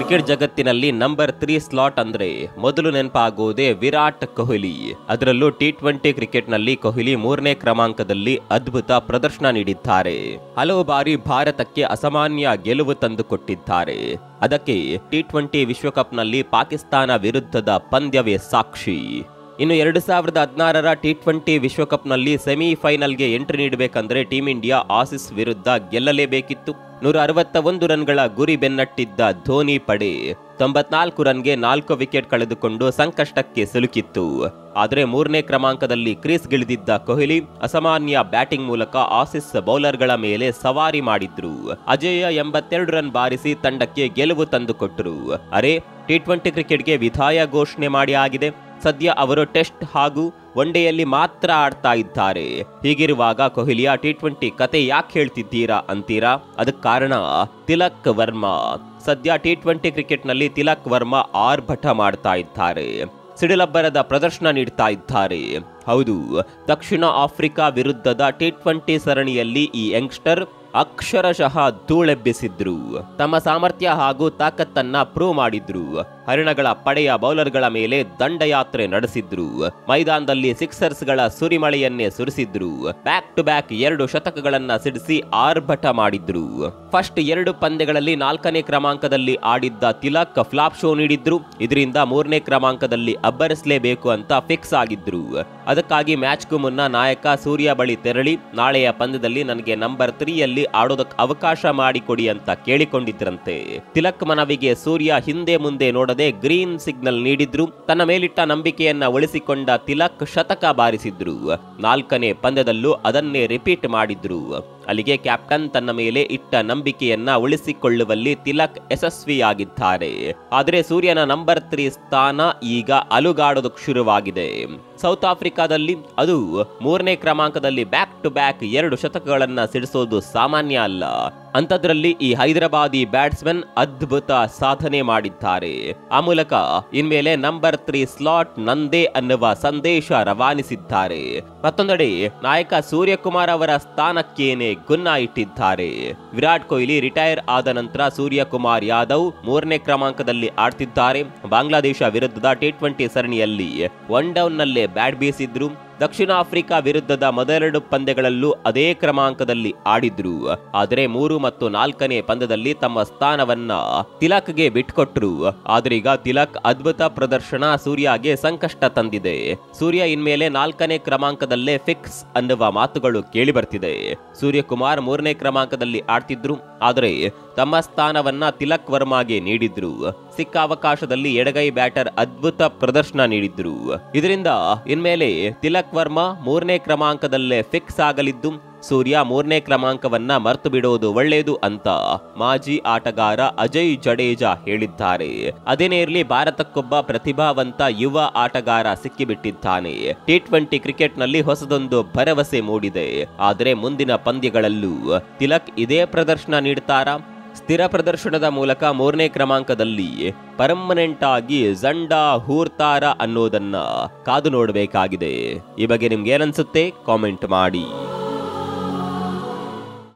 Cricket ಜಗತ್ತಿನಲ್ಲಿ number 3 slot ಅಂದ್ರೆ ಮೊದಲು ನೆನಪಾಗೋದೇ ವಿರಾಟ್ ಕೊಹ್ಲಿ. ಅದರಲ್ಲೂ T20 ಕ್ರಿಕೆಟ್ನಲ್ಲಿ ಕೊಹ್ಲಿ 3ನೇ ಕ್ರಮಾಂಕದಲ್ಲಿ ಅದ್ಭುತ ಪ್ರದರ್ಶನ ನೀಡಿದ್ದಾರೆ. ಹಲವು ಬಾರಿ ಭಾರತಕ್ಕೆ ಅಸಾಮಾನ್ಯ ಗೆಲುವು ತಂದುಕೊಟ್ಟಿದ್ದಾರೆ. ಅದಕ್ಕೆ T20 ವಿಶ್ವಕಪ್ನಲ್ಲಿ ಪಾಕಿಸ್ತಾನ ವಿರುದ್ಧದ ಪಂದ್ಯವೇ ಸಾಕ್ಷಿ. ಇನ್ನು 2016ರ T20 ವಿಶ್ವಕಪ್ನಲ್ಲಿ ಸೆಮಿಫೈನಲ್ಗೆ ಎಂಟ್ರಿ ನೀಡಬೇಕಂದ್ರೆ ಟೀಂ ಇಂಡಿಯಾ ಆಸೀಸ್ ವಿರುದ್ಧ ಗೆಲ್ಲಲೇಬೇಕಿತ್ತು. 161 ರನ್ಗಳ ಗುರಿ ಬೆನ್ನಟ್ಟಿದ್ದ ಧೋನಿ ಪಡೆ 94 ರನ್ಗೆ 4 ವಿಕೆಟ್ ಕಳೆದುಕೊಂಡು ಸಂಕಷ್ಟಕ್ಕೆ ಸಿಲುಕಿತ್ತು. ಆದರೆ 3ನೇ ಕ್ರಮಾಂಕದಲ್ಲಿ ಕ್ರೀಸ್ಗಿಳಿದಿದ್ದ ಕೊಹ್ಲಿ ಅಸಾಮಾನ್ಯ ಬ್ಯಾಟಿಂಗ್ ಮೂಲಕ ಆಸೀಸ್ ಬೌಲರ್ಗಳ ಮೇಲೆ ಸವಾರಿ ಮಾಡಿದ್ರು. ಅಜೇಯ 82 ರನ್ ಬಾರಿಸಿ ತಂಡಕ್ಕೆ ಗೆಲುವು ತಂದುಕೊಟ್ಟರು. ಅರೆ, T20 ಕ್ರಿಕೆಟ್ಗೆ ವಿದಾಯ ಘೋಷಣೆ ಮಾಡಿ ಆಗಿದೆ. ಸದ್ಯ ಅವರು ಟೆಸ್ಟ್ ಹಾಗೂ ಒನ್ಡೇಯಲ್ಲಿ ಮಾತ್ರ ಆಡ್ತಾ ಇದ್ದಾರೆ. ಹೀಗಿರುವಾಗ ಕೊಹ್ಲಿಯ T20 ಕತೆ ಯಾಕೆ ಹೇಳ್ತಿದ್ದೀರಾ ಅಂತೀರಾ? ಅದಕ್ಕೆ ಕಾರಣ ತಿಲಕ್ ವರ್ಮಾ. ಸದ್ಯ T20 ಕ್ರಿಕೆಟ್ನಲ್ಲಿ ತಿಲಕ್ ವರ್ಮಾ ಆರ್ಭಟ ಮಾಡ್ತಾ ಇದ್ದಾರೆ. ಸಿಡಿಲಬ್ಬರದ ಪ್ರದರ್ಶನ ನೀಡ್ತಾ ಇದ್ದಾರೆ. ಹೌದು, ದಕ್ಷಿಣ ಆಫ್ರಿಕಾ ವಿರುದ್ಧದ T20 ಸರಣಿಯಲ್ಲಿ ಈ ಯಂಗ್ಸ್ಟರ್ ಅಕ್ಷರಶಃ ಧೂಳೆಬ್ಬಿಸಿದ್ರು. ತಮ್ಮ ಸಾಮರ್ಥ್ಯ ಹಾಗೂ ತಾಕತ್ತನ್ನ ಪ್ರೂವ್ ಮಾಡಿದ್ರು. ಹರಿಣಗಳ ಪಡೆಯ ಬೌಲರ್ಗಳ ಮೇಲೆ ದಂಡಯಾತ್ರೆ ನಡೆಸಿದ್ರು. ಮೈದಾನದಲ್ಲಿ ಸಿಕ್ಸರ್ಸ್ಗಳ ಸುರಿಮಳೆಯನ್ನೇ ಸುರಿಸಿದ್ರು. ಬ್ಯಾಕ್ ಟು ಬ್ಯಾಕ್ 2 ಶತಕಗಳನ್ನ ಸಿಡಿಸಿ ಆರ್ಭಟ ಮಾಡಿದ್ರು. ಫಸ್ಟ್ 2 ಪಂದ್ಯಗಳಲ್ಲಿ 4ನೇ ಕ್ರಮಾಂಕದಲ್ಲಿ ಆಡಿದ್ದ ತಿಲಕ್ ಫ್ಲಾಪ್ ಶೋ ನೀಡಿದ್ರು. ಇದರಿಂದ 3ನೇ ಕ್ರಮಾಂಕದಲ್ಲಿ ಅಬ್ಬರಿಸಲೇಬೇಕು ಅಂತ ಫಿಕ್ಸ್ ಆಗಿದ್ರು. ಅದಕ್ಕಾಗಿ ಮ್ಯಾಚ್ಗೂ ಮುನ್ನ ನಾಯಕ ಸೂರ್ಯ ಬಳಿ ತೆರಳಿ ನಾಳೆಯ ಪಂದ್ಯದಲ್ಲಿ ನನಗೆ ನಂಬರ್ 3ಯಲ್ಲಿ ಆಡೋದಕ್ಕೆ ಅವಕಾಶ ಮಾಡಿಕೊಡಿ ಅಂತ ಕೇಳಿಕೊಂಡಿದ್ರಂತೆ. ತಿಲಕ್ ಮನವಿಗೆ ಸೂರ್ಯ ಹಿಂದೆ ಮುಂದೆ ನೋಡದೆ ಗ್ರೀನ್ ಸಿಗ್ನಲ್ ನೀಡಿದ್ರು. ತನ್ನ ಮೇಲಿಟ್ಟ ನಂಬಿಕೆಯನ್ನ ಉಳಿಸಿಕೊಂಡ ತಿಲಕ್ ಶತಕ ಬಾರಿಸಿದ್ರು. 4ನೇ ಪಂದ್ಯದಲ್ಲೂ ಅದನ್ನೇ ರಿಪೀಟ್ ಮಾಡಿದ್ರು. ಅಲ್ಲಿಗೆ ಕ್ಯಾಪ್ಟನ್ ತನ್ನ ಮೇಲೆ ಇಟ್ಟ ನಂಬಿಕೆಯನ್ನ ಉಳಿಸಿಕೊಳ್ಳುವಲ್ಲಿ ತಿಲಕ್ ಯಶಸ್ವಿಯಾಗಿದ್ದಾರೆ. ಆದರೆ ಸೂರ್ಯನ ನಂಬರ್ 3 ಸ್ಥಾನ ಈಗ ಅಲುಗಾಡೋದಕ್ಕೆ ಶುರುವಾಗಿದೆ. ಸೌತ್ ಆಫ್ರಿಕಾದಲ್ಲಿ ಅದು 3ನೇ ಕ್ರಮಾಂಕದಲ್ಲಿ ಬ್ಯಾಕ್ ಟು ಬ್ಯಾಕ್ 2 ಶತಕಗಳನ್ನ ಸಿಡಿಸೋದು ಸಾಮಾನ್ಯ ಅಲ್ಲ. ಅಂತದ್ರಲ್ಲಿ ಈ ಹೈದರಾಬಾದಿ ಬ್ಯಾಟ್ಸ್ಮನ್ ಅದ್ಭುತ ಸಾಧನೆ ಮಾಡಿದ್ದಾರೆ. ಆ ಮೂಲಕ ಇನ್ಮೇಲೆ ನಂಬರ್ 3 ಸ್ಲಾಟ್ ನಂದೇ ಅನ್ನುವ ಸಂದೇಶ ರವಾನಿಸಿದ್ದಾರೆ. ಮತ್ತೊಂದೆಡೆ ನಾಯಕ ಸೂರ್ಯಕುಮಾರ್ ಅವರ ಸ್ಥಾನಕ್ಕೇನೆ ಗುನ್ನ ಇಟ್ಟಿದ್ದಾರೆ. ವಿರಾಟ್ ಕೊಹ್ಲಿ ರಿಟೈರ್ ಆದ ನಂತರ ಸೂರ್ಯಕುಮಾರ್ ಯಾದವ್ 3ನೇ ಕ್ರಮಾಂಕದಲ್ಲಿ ಆಡ್ತಿದ್ದಾರೆ. ಬಾಂಗ್ಲಾದೇಶ ವಿರುದ್ಧದ T20 ಸರಣಿಯಲ್ಲಿ 1 ಡೌನ್ ನಲ್ಲೇ ಬ್ಯಾಟ್ ಬೀಸಿದ್ರು. ದಕ್ಷಿಣ ಆಫ್ರಿಕಾ ವಿರುದ್ಧದ ಮೊದಲೆರಡು ಪಂದ್ಯಗಳಲ್ಲೂ ಅದೇ ಕ್ರಮಾಂಕದಲ್ಲಿ ಆಡಿದ್ರು. ಆದರೆ 3 ಮತ್ತು 4ನೇ ಪಂದ್ಯದಲ್ಲಿ ತಮ್ಮ ಸ್ಥಾನವನ್ನ ತಿಲಕ್ಗೆ ಬಿಟ್ಕೊಟ್ರು. ಆದ್ರೀಗ ತಿಲಕ್ ಅದ್ಭುತ ಪ್ರದರ್ಶನ ಸೂರ್ಯಗೆ ಸಂಕಷ್ಟ ತಂದಿದೆ. ಸೂರ್ಯ ಇನ್ಮೇಲೆ 4ನೇ ಕ್ರಮಾಂಕದಲ್ಲೇ ಫಿಕ್ಸ್ ಅನ್ನುವ ಮಾತುಗಳು ಕೇಳಿ ಬರ್ತಿದೆ. ಸೂರ್ಯಕುಮಾರ್ 3ನೇ ಕ್ರಮಾಂಕದಲ್ಲಿ ಆಡ್ತಿದ್ರು. ಆದರೆ ತಮ್ಮ ಸ್ಥಾನವನ್ನ ತಿಲಕ್ ವರ್ಮಾಗೆ ನೀಡಿದ್ರು. ಸಿಕ್ಕ ಅವಕಾಶದಲ್ಲಿ ಎಡಗೈ ಬ್ಯಾಟರ್ ಅದ್ಭುತ ಪ್ರದರ್ಶನ ನೀಡಿದ್ರು. ಇದರಿಂದ ಇನ್ಮೇಲೆ ತಿಲಕ್ ವರ್ಮಾ 3ನೇ ಕ್ರಮಾಂಕದಲ್ಲೇ ಫಿಕ್ಸ್ ಆಗಲಿದ್ದು ಸೂರ್ಯ 3ನೇ ಕ್ರಮಾಂಕವನ್ನ ಮರ್ತು ಬಿಡೋದು ಒಳ್ಳೆಯದು ಅಂತ ಮಾಜಿ ಆಟಗಾರ ಅಜಯ್ ಜಡೇಜಾ ಹೇಳಿದ್ದಾರೆ. ಅದೇನೇ ಇರಲಿ, ಭಾರತಕ್ಕೊಬ್ಬ ಪ್ರತಿಭಾವಂತ ಯುವ ಆಟಗಾರ ಸಿಕ್ಕಿಬಿಟ್ಟಿದ್ದಾನೆ. T20 ಕ್ರಿಕೆಟ್ನಲ್ಲಿ ಹೊಸದೊಂದು ಭರವಸೆ ಮೂಡಿದೆ. ಆದರೆ ಮುಂದಿನ ಪಂದ್ಯಗಳಲ್ಲೂ ತಿಲಕ್ ಇದೇ ಪ್ರದರ್ಶನ ನೀಡ್ತಾರಾ? ಸ್ಥಿರ ಪ್ರದರ್ಶನದ ಮೂಲಕ 3ನೇ ಕ್ರಮಾಂಕದಲ್ಲಿ ಪರ್ಮನೆಂಟ್ ಆಗಿ ಜಂಡಾ ಹೂರ್ತಾರ ಅನ್ನೋದನ್ನ ಕಾದು ನೋಡಬೇಕಾಗಿದೆ. ಈ ಬಗ್ಗೆ ನಿಮ್ಗೆ ಏನನ್ಸುತ್ತೆ ಕಾಮೆಂಟ್ ಮಾಡಿ.